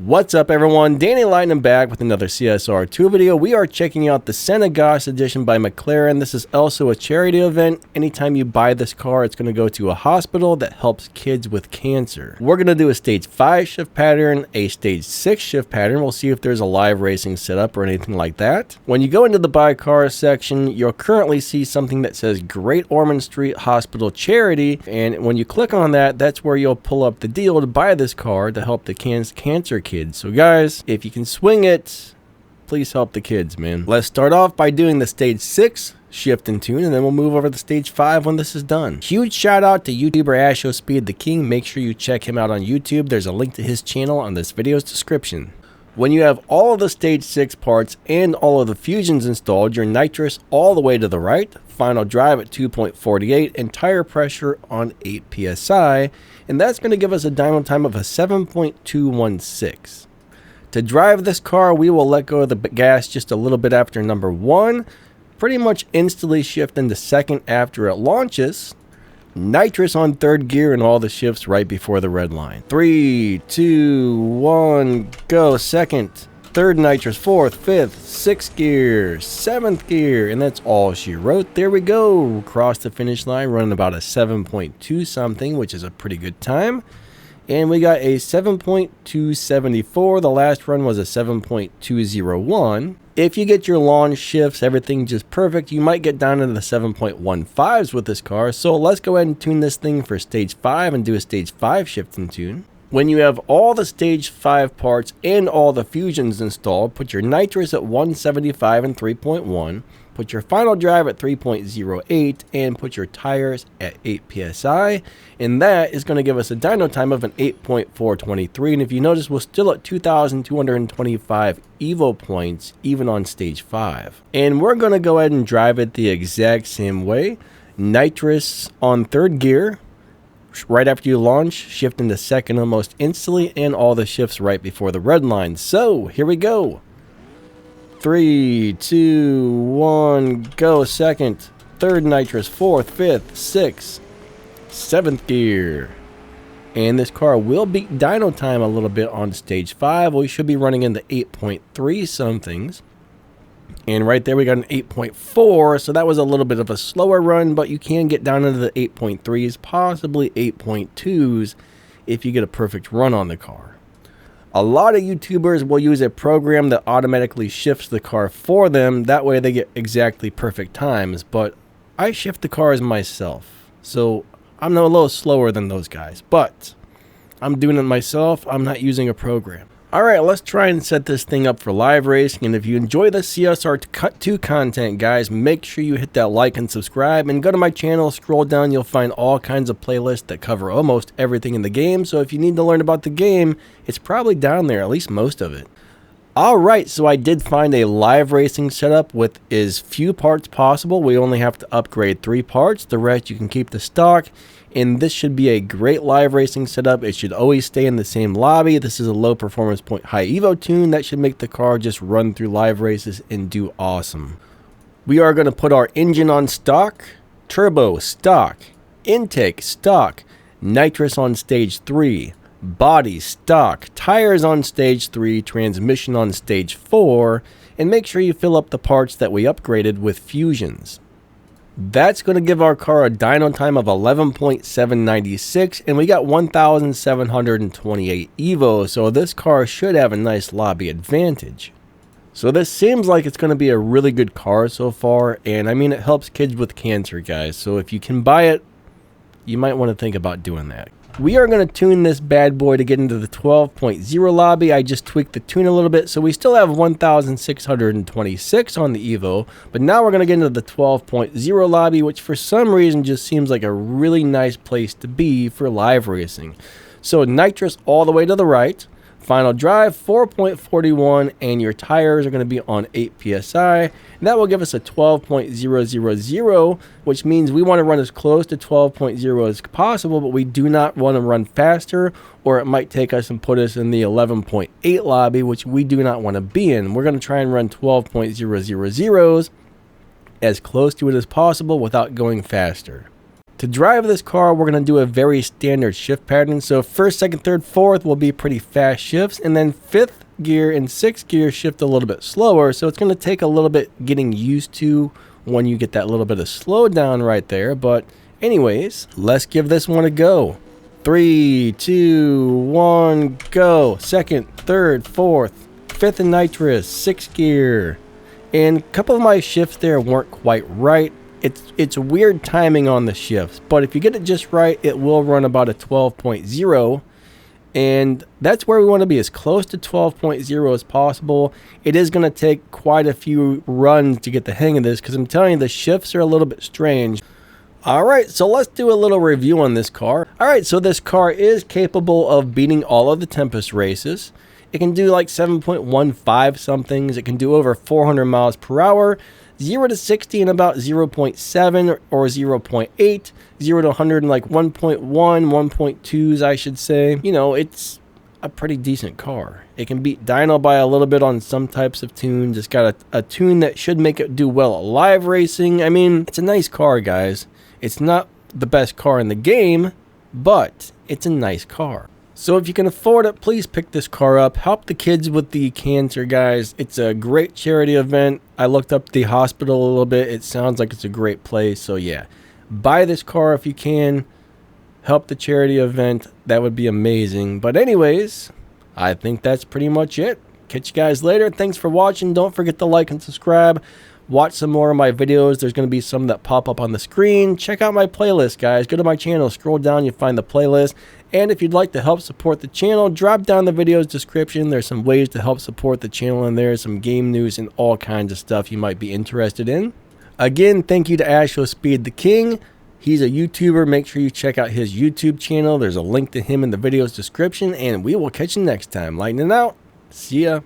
What's up everyone, Danny Lightning back with another CSR2 video. We are checking out the Senna edition by McLaren. This is also a charity event. Anytime you buy this car, it's going to go to a hospital that helps kids with cancer. We're going to do a stage 5 shift pattern, a stage 6 shift pattern. We'll see if there's a live racing setup or anything like that. When you go into the buy car section, you'll currently see something that says Great Ormond Street Hospital Charity. And when you click on that, that's where you'll pull up the deal to buy this car to help the cancer kids. So guys, if you can swing it, please help the kids, man. Let's start off by doing the stage 6 shift and tune, and then we'll move over to stage 5 when this is done. Huge shout out to YouTuber Asho Speed the King. Make sure you check him out on YouTube. There's a link to his channel on this video's description. When you have all of the stage 6 parts and all of the fusions installed, your nitrous all the way to the right, final drive at 2.48, and tire pressure on 8 psi, and that's going to give us a dyno time of a 7.216. To drive this car, we will let go of the gas just a little bit after number 1, pretty much instantly shift into second after it launches, nitrous on third gear and all the shifts right before the red line. 3, 2, 1, go. Second, third nitrous, fourth, fifth, sixth gear, seventh gear, and that's all she wrote. There we go. Cross the finish line running about a 7.2 something, which is a pretty good time. And we got a 7.274. The last run was a 7.201. If you get your launch shifts, everything just perfect, you might get down into the 7.15s with this car. So let's go ahead and tune this thing for stage 5 and do a stage 5 shift and tune. When you have all the stage 5 parts and all the fusions installed, put your nitrous at 175 and 3.1. Put your final drive at 3.08 and put your tires at 8 psi, and that is going to give us a dyno time of an 8.423. And if you notice, we're still at 2,225 Evo points even on stage 5. And we're going to go ahead and drive it the exact same way. Nitrous on third gear right after you launch, shift into second almost instantly, and all the shifts right before the red line. So here we go. 3, 2, 1, go. Second, third nitrous, fourth, fifth, sixth, seventh gear. And this car will beat dyno time a little bit on stage 5. We should be running into 8.3 somethings. And right there we got an 8.4, so that was a little bit of a slower run, but you can get down into the 8.3s, possibly 8.2s if you get a perfect run on the car. A lot of YouTubers will use a program that automatically shifts the car for them. That way they get exactly perfect times. But I shift the cars myself. So I'm a little slower than those guys. But I'm doing it myself. I'm not using a program. Alright, let's try and set this thing up for live racing. And if you enjoy the CSR2 content, guys, make sure you hit that like and subscribe. And go to my channel, scroll down, you'll find all kinds of playlists that cover almost everything in the game. So if you need to learn about the game, it's probably down there, at least most of it. Alright, so I did find a live racing setup with as few parts possible. We only have to upgrade 3 parts. The rest you can keep the stock. And this should be a great live racing setup. It should always stay in the same lobby. This is a low performance point high Evo tune that should make the car just run through live races and do awesome. We are going to put our engine on stock, turbo stock, intake stock, nitrous on stage 3, body stock, tires on stage 3, transmission on stage 4, and make sure you fill up the parts that we upgraded with fusions. That's going to give our car a dyno time of 11.796, and we got 1,728 Evo, so this car should have a nice lobby advantage. So this seems like it's going to be a really good car so far, and I mean it helps kids with cancer, guys, so if you can buy it, you might want to think about doing that. We are going to tune this bad boy to get into the 12.0 lobby. I just tweaked the tune a little bit, so we still have 1,626 on the Evo, but now we're going to get into the 12.0 lobby, which for some reason just seems like a really nice place to be for live racing. So nitrous all the way to the right, final drive 4.41, and your tires are going to be on 8 psi, and that will give us a 12.000, which means we want to run as close to 12.0 as possible, but we do not want to run faster, or it might take us and put us in the 11.8 lobby, which we do not want to be in. We're going to try and run 12.000s as close to it as possible without going faster. To drive this car, we're going to do a very standard shift pattern. So first, second, third, fourth will be pretty fast shifts, and then fifth gear and sixth gear shift a little bit slower. So it's going to take a little bit getting used to when you get that little bit of slowdown right there. But anyways, let's give this one a go. 3, 2, 1, go. Second, third, fourth, fifth in nitrous, sixth gear. And a couple of my shifts there weren't quite right. It's weird timing on the shifts, but if you get it just right, it will run about a 12.0, and that's where we want to be, as close to 12.0 as possible. It is going to take quite a few runs to get the hang of this, because I'm telling you, the shifts are a little bit strange. Alright, so let's do a little review on this car. Alright, so this car is capable of beating all of the Tempest races. It can do like 7.15 somethings. It can do over 400 miles per hour. 0 to 60 in about 0.7 or 0.8, 0 to 100 in like 1.1, 1.2s, I should say. You know, it's a pretty decent car. It can beat Dyno by a little bit on some types of tunes. It's got a tune that should make it do well at live racing. I mean, it's a nice car, guys. It's not the best car in the game, but it's a nice car. So if you can afford it, please pick this car up. Help the kids with the cancer, guys. It's a great charity event. I looked up the hospital a little bit. It sounds like it's a great place. So yeah, buy this car if you can. Help the charity event. That would be amazing. But anyways, I think that's pretty much it. Catch you guys later. Thanks for watching. Don't forget to like and subscribe. Watch some more of my videos. There's going to be some that pop up on the screen. Check out my playlist, guys. Go to my channel. Scroll down. You'll find the playlist. And if you'd like to help support the channel, drop down the video's description. There's some ways to help support the channel in there. Some game news and all kinds of stuff you might be interested in. Again, thank you to Ashlow Speed the King. He's a YouTuber. Make sure you check out his YouTube channel. There's a link to him in the video's description. And we will catch you next time. Lightning out. See ya.